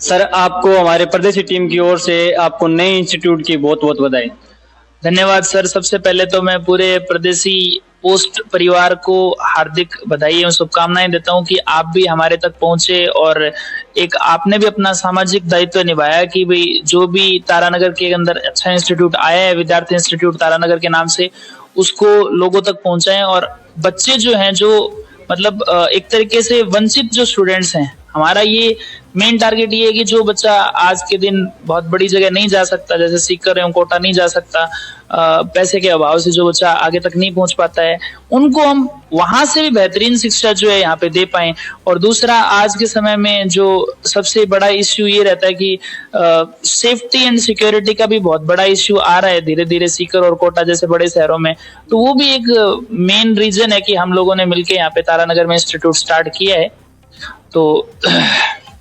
Sir आपको हमारे प्रदेशी team की ओर से आपको नए इंस्टीट्यूट की बहुत बहुत बधाई। धन्यवाद सर। सबसे पहले तो मैं पूरे प्रदेशी पोस्ट परिवार को हार्दिक बधाई एवं शुभकामनाएं देता हूं कि आप भी हमारे तक पहुंचे और एक आपने भी अपना सामाजिक दायित्व निभाया कि भाई जो भी तारानगर के अंदर अच्छा इंस्टीट्यूट आया है, विद्यार्थी इंस्टीट्यूट तारानगर के नाम से, उसको लोगों तक पहुंचाएं। और बच्चे जो हैं, जो मतलब एक तरीके से वंचित जो स्टूडेंट्स हैं, हमारा ये मेन टारगेट ये है कि जो बच्चा आज के दिन बहुत बड़ी जगह नहीं जा सकता, जैसे सीकर एवं कोटा नहीं जा सकता, पैसे के अभाव से जो बच्चा आगे तक नहीं पहुंच पाता है, उनको हम वहां से भी बेहतरीन शिक्षा जो है यहाँ पे दे पाएं। और दूसरा, आज के समय में जो सबसे बड़ा इश्यू ये रहता है कि सेफ्टी एंड सिक्योरिटी का भी बहुत बड़ा इश्यू आ रहा है धीरे धीरे सीकर और कोटा जैसे बड़े शहरों में। तो वो भी एक मेन रीजन है कि हम लोगों ने मिलकर यहाँ पे तारानगर में इंस्टीट्यूट स्टार्ट किया है। तो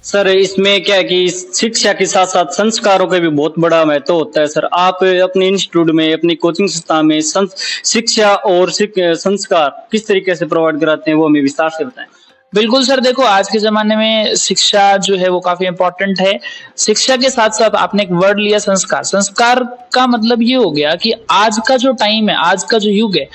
सर इसमें क्या है कि शिक्षा के साथ साथ संस्कारों का भी बहुत बड़ा महत्व होता है। सर आप अपने इंस्टीट्यूट में, अपनी कोचिंग संस्था में शिक्षा और संस्कार किस तरीके से प्रोवाइड कराते हैं, वो हमें विस्तार से बताएं। बिल्कुल सर, देखो आज के जमाने में शिक्षा जो है वो काफी इम्पोर्टेंट है। शिक्षा के साथ साथ आपने एक वर्ड लिया संस्कार। संस्कार का मतलब ये हो गया कि आज का जो टाइम है, आज का जो युग है,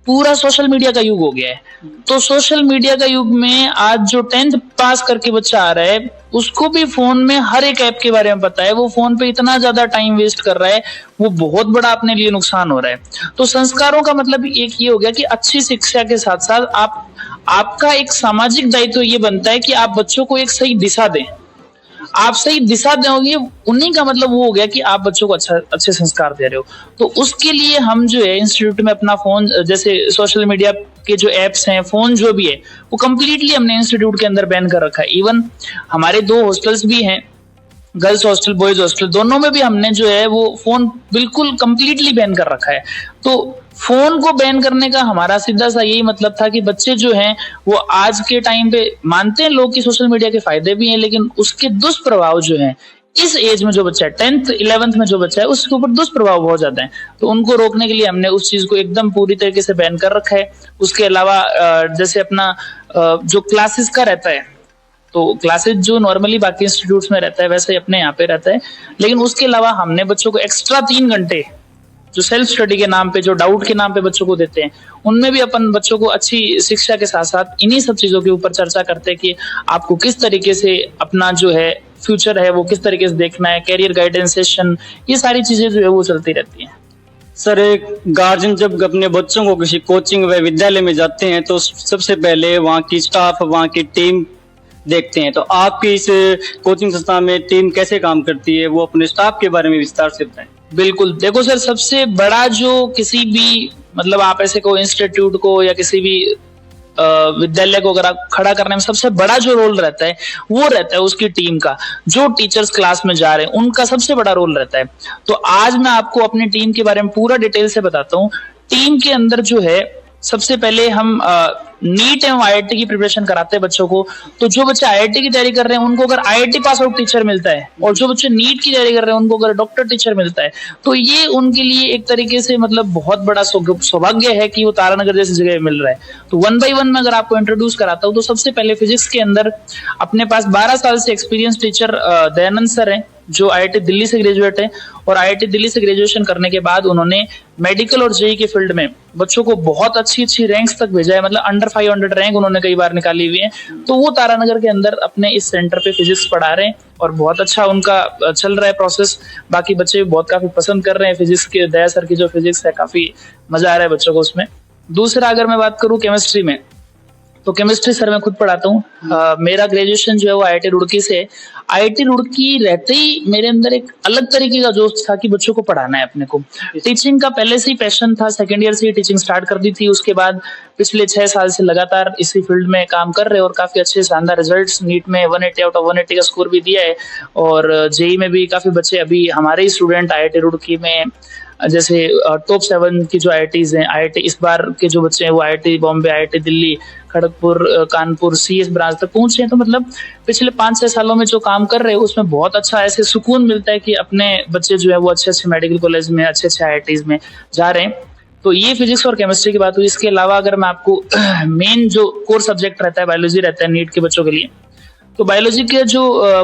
पूरा सोशल मीडिया का युग हो गया है। तो सोशल मीडिया का युग में आज जो 10th पास करके बच्चा आ रहा है, उसको भी फोन में हर एक ऐप के बारे में पता है। वो फोन पे इतना ज्यादा टाइम वेस्ट कर रहा है, वो बहुत बड़ा अपने लिए नुकसान हो रहा है। तो संस्कारों का मतलब एक ये हो गया कि अच्छी शिक्षा के साथ साथ आपका एक सामाजिक दायित्व ये बनता है कि आप बच्चों को एक सही दिशा दें। आप सही दिशा दोगे, उन्हीं का मतलब वो हो गया कि आप बच्चों को अच्छे संस्कार दे रहे हो। तो उसके लिए हम जो है इंस्टीट्यूट में अपना फोन, जैसे सोशल मीडिया के जो एप्स हैं, फोन जो भी है, वो कम्प्लीटली हमने इंस्टीट्यूट के अंदर बैन कर रखा है। इवन हमारे 2 हॉस्टल्स भी हैं, गर्ल्स हॉस्टल, बॉयज हॉस्टल, दोनों में भी हमने जो है वो फोन बिल्कुल कम्प्लीटली बैन कर रखा है। तो फोन को बैन करने का हमारा सीधा सा यही मतलब था कि बच्चे जो हैं वो आज के टाइम पे मानते हैं लोग कि सोशल मीडिया के फायदे भी हैं, लेकिन उसके दुष्प्रभाव जो हैं, इस एज में जो बच्चा है, 10th 11th में जो बच्चा है, उसके ऊपर दुष्प्रभाव बहुत ज्यादा है। तो उनको रोकने के लिए हमने उस चीज को एकदम पूरी तरीके से बैन कर रखा है। उसके अलावा जैसे अपना जो क्लासेस का रहता है, तो क्लासेस जो नॉर्मली बाकी इंस्टीट्यूट्स में रहता है वैसे ही अपने यहाँ पे रहता है, लेकिन उसके अलावा हमने बच्चों को एक्स्ट्रा 3 घंटे जो सेल्फ स्टडी के नाम पे, जो डाउट के नाम पे बच्चों को देते हैं, उनमें भी अपन बच्चों को अच्छी शिक्षा के साथ साथ इन्हीं सब चीजों के ऊपर चर्चा करते हैं कि आपको किस तरीके से अपना जो है फ्यूचर है वो किस तरीके से देखना है, कैरियर गाइडेंस सेशन, ये सारी चीजें जो है वो चलती रहती हैं। सर एक गार्जियन जब अपने बच्चों को किसी कोचिंग व विद्यालय में जाते हैं तो सबसे पहले वहाँ की स्टाफ, वहाँ की टीम देखते हैं। तो आपकी इस कोचिंग संस्था में टीम कैसे काम करती है, वो अपने स्टाफ के बारे में विस्तार से बताएं। बिल्कुल, देखो सर, सबसे बड़ा जो किसी भी मतलब आप ऐसे को इंस्टीट्यूट को या किसी भी विद्यालय को अगर आप खड़ा करने में सबसे बड़ा जो रोल रहता है वो रहता है उसकी टीम का। जो टीचर्स क्लास में जा रहे हैं उनका सबसे बड़ा रोल रहता है। तो आज मैं आपको अपनी टीम के बारे में पूरा डिटेल से बताता हूँ। टीम के अंदर जो है सबसे पहले हम नीट एवं आईआईटी की प्रिपरेशन कराते हैं बच्चों को। तो जो बच्चे आईआईटी की तैयारी कर रहे हैं उनको अगर आईआईटी पास आउट टीचर मिलता है, और जो बच्चे नीट की तैयारी कर रहे हैं उनको अगर डॉक्टर टीचर मिलता है, तो ये उनके लिए एक तरीके से मतलब बहुत बड़ा सौभाग्य है कि वो तारानगर जैसी जगह मिल रहा है। तो 1 by 1 में अगर आपको इंट्रोड्यूस कराता हूँ तो सबसे पहले फिजिक्स के अंदर अपने पास 12 साल से एक्सपीरियंस टीचर दयानंद सर हैं, जो आईआईटी दिल्ली से ग्रेजुएट है। और आईआईटी दिल्ली से ग्रेजुएशन करने के बाद उन्होंने मेडिकल और जेईई के फील्ड में बच्चों को बहुत अच्छी रैंक्स तक भेजा है, मतलब अंडर 500 रैंक उन्होंने कई बार निकाली हुई है। तो वो तारानगर के अंदर अपने इस सेंटर पे फिजिक्स पढ़ा रहे हैं और बहुत अच्छा उनका चल रहा है प्रोसेस। बाकी बच्चे भी बहुत काफी पसंद कर रहे हैं फिजिक्स के। दया सर की जो फिजिक्स है, काफी मजा आ रहा है बच्चों को उसमें। दूसरा, अगर मैं बात करूं केमिस्ट्री में, तो केमिस्ट्री सर मैं खुद पढ़ाता हूँ। मेरा ग्रेजुएशन जो है वो आईआईटी रुड़की से है। आईआईटी रुड़की रहते ही मेरे अंदर एक अलग तरीके का जोश था कि बच्चों को पढ़ाना है अपने को। टीचिंग का पहले से ही पैशन था, सेकेंड ईयर से ही टीचिंग स्टार्ट कर दी थी। उसके बाद पिछले 6 साल से लगातार इसी फील्ड में काम कर रहे हैं और काफी अच्छे शानदार रिजल्ट्स। नीट में 180 आउट ऑफ 180 का स्कोर भी दिया है, और जेईई में भी काफी बच्चे अभी हमारे ही स्टूडेंट आईआईटी रुड़की में, जैसे टॉप 7 की जो आईआईटीज हैं, आईआईटी इस बार के जो बच्चे हैं वो IIT Bombay, IIT Delhi, Kharagpur, Kanpur, CS branch तक पहुंचे हैं। तो मतलब पिछले 5-6 सालों में जो काम कर रहे हैं उसमें बहुत अच्छा ऐसे सुकून मिलता है कि अपने बच्चे जो है वो अच्छे मेडिकल कॉलेज में, अच्छे आईआईटीज में जा रहे हैं। तो ये फिजिक्स और केमिस्ट्री की बात हुई। इसके अलावा अगर मैं आपको मेन जो कोर सब्जेक्ट रहता है, बायोलॉजी रहता है नीट के बच्चों के लिए, तो बायोलॉजी के जो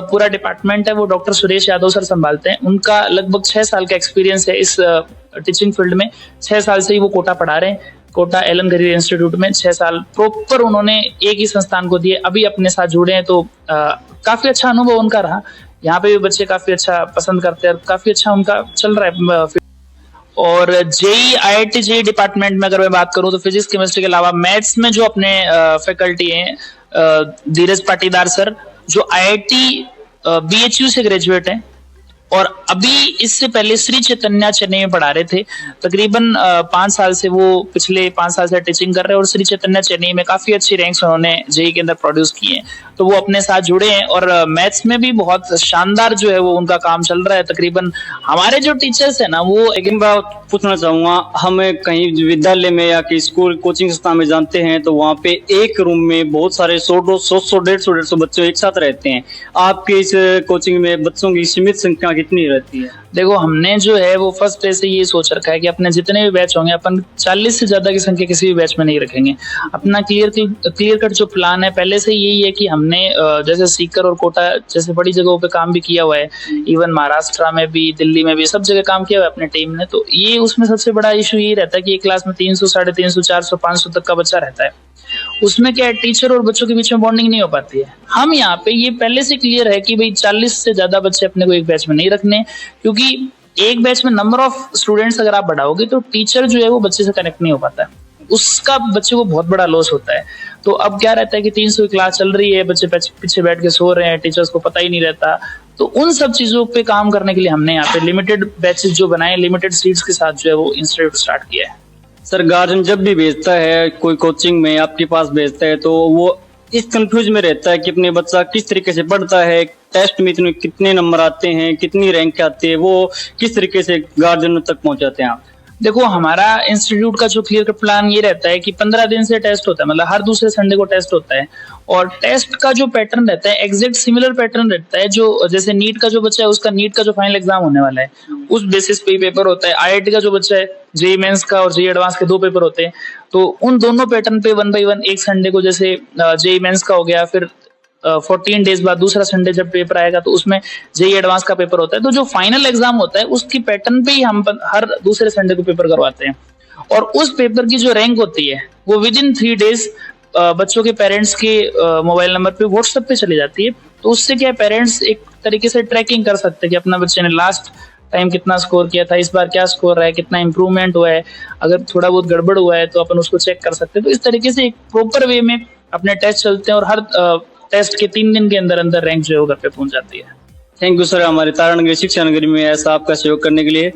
पूरा डिपार्टमेंट है वो डॉक्टर सुरेश यादव सर संभालते हैं। उनका लगभग 6 साल का एक्सपीरियंस है इस टीचिंग फील्ड में। 6 साल से ही वो कोटा पढ़ा रहे हैं। कोटा एलन गरीर इंस्टीट्यूट में 6 साल प्रॉपर उन्होंने एक ही संस्थान को दिए, अभी अपने साथ जुड़े हैं। तो काफी अच्छा अनुभव उनका रहा। यहाँ पे भी बच्चे काफी अच्छा पसंद करते हैं और काफी अच्छा उनका चल रहा है। और जेई आईआईटी जेई डिपार्टमेंट में अगर मैं बात करूं तो फिजिक्स केमिस्ट्री के अलावा मैथ्स में जो अपने फैकल्टी हैं धीरज पाटीदार सर, जो आईआईटी बीएचयू से ग्रेजुएट हैं और अभी इससे पहले श्री चैतन्य चेन्नई में पढ़ा रहे थे। तकरीबन 5 साल से वो पिछले 5 साल से टीचिंग कर रहे हैं और श्री चैतन्य चेन्नई में काफी अच्छी रैंक्स उन्होंने जेई के अंदर प्रोड्यूस किए हैं। तो वो अपने साथ जुड़े हैं और मैथ्स में भी बहुत शानदार जो है वो उनका काम चल रहा है। तकरीबन हमारे जो टीचर्स है ना वो एक बात पूछना चाहूंगा, हम कहीं विद्यालय में या कि स्कूल कोचिंग संस्थान में जानते हैं तो वहाँ पे एक रूम में बहुत सारे 100-150 बच्चे एक साथ रहते हैं। आपके इस कोचिंग में बच्चों की सीमित संख्या कितनी रहती है? देखो, हमने जो है वो फर्स्ट डे से ये सोच रखा है कि अपने जितने भी बैच होंगे अपन 40 से ज्यादा की संख्या किसी भी बैच में नहीं रखेंगे। अपना क्लियर कट जो प्लान है पहले से यही है कि हमने जैसे सीकर और कोटा जैसे बड़ी जगहों पे काम भी किया हुआ है, इवन महाराष्ट्र में भी, दिल्ली में भी, सब जगह काम किया हुआ है अपने टीम ने। तो ये उसमें सबसे बड़ा इशू यही रहता है कि एक क्लास में 300, 350, 400, 500 तक का बच्चा रहता है। उसमें क्या है, टीचर और बच्चों के बीच में बॉन्डिंग नहीं हो पाती है। हम यहाँ पे ये पहले से क्लियर है कि भाई 40 से ज्यादा बच्चे अपने को एक बैच में नहीं रखने, क्योंकि एक बैच में नंबर ऑफ स्टूडेंट्स अगर आप बढ़ाओगे तो टीचर जो है वो बच्चे से कनेक्ट नहीं हो पाता है, उसका बच्चे को बहुत बड़ा लॉस होता है। तो अब क्या रहता है कि 300 की क्लास चल रही है, बच्चे पीछे बैठ के सो रहे हैं, टीचर्स को पता ही नहीं रहता। तो उन सब चीजों पे काम करने के लिए हमने यहाँ पे लिमिटेड बैचेस जो बनाए, लिमिटेड सीट्स के साथ जो है वो इंस्टीट्यूट स्टार्ट किया है। सर, गार्जियन जब भी भेजता है कोई कोचिंग में आपके पास भेजता है तो वो इस कंफ्यूज में रहता है कि अपने बच्चा किस तरीके से पढ़ता है, टेस्ट में इतने कितने नंबर आते हैं, कितनी रैंक आती है, वो किस तरीके से गार्जियन तक पहुंचाते हैं आप? देखो, हमारा इंस्टीट्यूट का जो क्लियर कट प्लान ये रहता है कि 15 दिन से टेस्ट होता है, मतलब हर दूसरे संडे को टेस्ट होता है। और टेस्ट का जो पैटर्न रहता है एग्जैक्ट सिमिलर पैटर्न रहता है जो जैसे नीट का जो बच्चा है उसका नीट का जो फाइनल एग्जाम होने वाला है उस बेसिस पे ही पेपर होता है। आईआईटी का जो बच्चा है जेईई मेंस का और जेईई एडवांस के 2 पेपर होते हैं। तो उन दोनों पैटर्न पे 1 by 1 एक संडे को जैसे जेईई मेंस का हो गया, फिर 14 डेज बाद दूसरा संडे जब पेपर आएगा तो उसमें जेईई एडवांस का पेपर होता है। तो जो फाइनल एग्जाम होता है उसकी पैटर्न पे ही हम हर दूसरे संडे को पेपर करवाते हैं। और उस पेपर की जो रैंक होती है वो विद इन 3 डेज बच्चों के पेरेंट्स के मोबाइल नंबर पे व्हाट्सएप पे चली जाती है। तो उससे क्या है, पेरेंट्स एक तरीके से ट्रैकिंग कर सकते हैं कि अपना बच्चे ने लास्ट टाइम कितना स्कोर किया था, इस बार क्या स्कोर रहा है, कितना इंप्रूवमेंट हुआ है, अगर थोड़ा बहुत गड़बड़ हुआ है तो अपन उसको चेक कर सकते हैं। तो इस तरीके से एक प्रॉपर वे में अपने टेस्ट चलते हैं और हर टेस्ट के 3 दिन के अंदर अंदर रैंक जो है घर पे पहुंच जाती है। थैंक यू सर, हमारे तारानगरी शिक्षा नगरी में ऐसा आपका सहयोग करने के लिए।